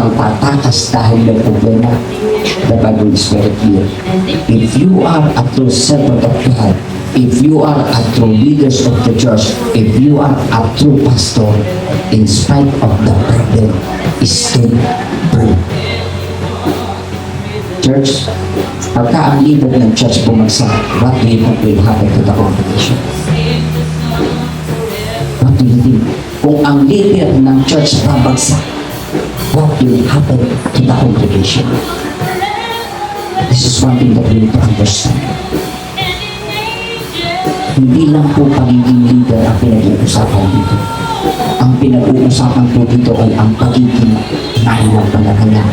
magtatakas dahil may problema. The Bible is very clear. If you are a true servant of God, if you are a true leaders of the church, if you are a true pastor, in spite of the problem, still pray. Church, pagka ang leader ng church bumagsak, what do you think will happen to the congregation? What do you think? Kung ang leader ng church babagsak, what will happen to the congregation? This is one thing that we need to understand. Hindi lang po pagiging leader ang pinag-uusapan dito. Ang pinag-uusapan po dito ay ang pagiging nananampalataya.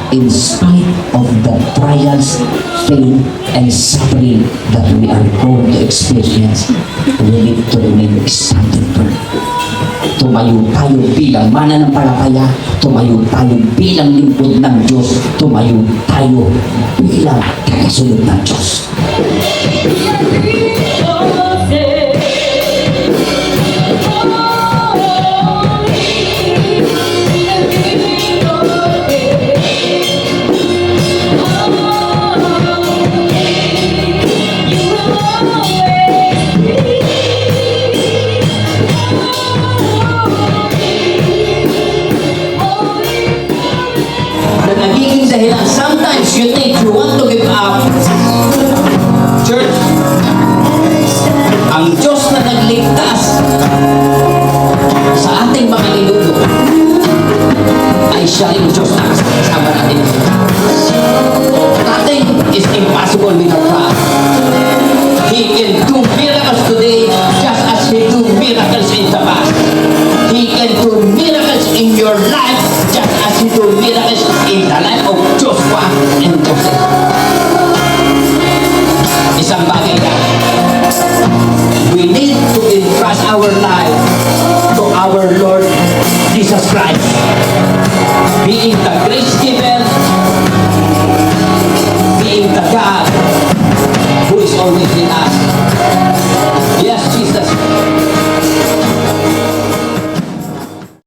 In spite of the trials, pain, and suffering that we are going to experience, we need to remain standing firm. Tumayo tayo bilang mananampalataya, tumayo tayo bilang lingkod ng Diyos, tumayo tayo bilang tagasunod ng Diyos. Sometimes you think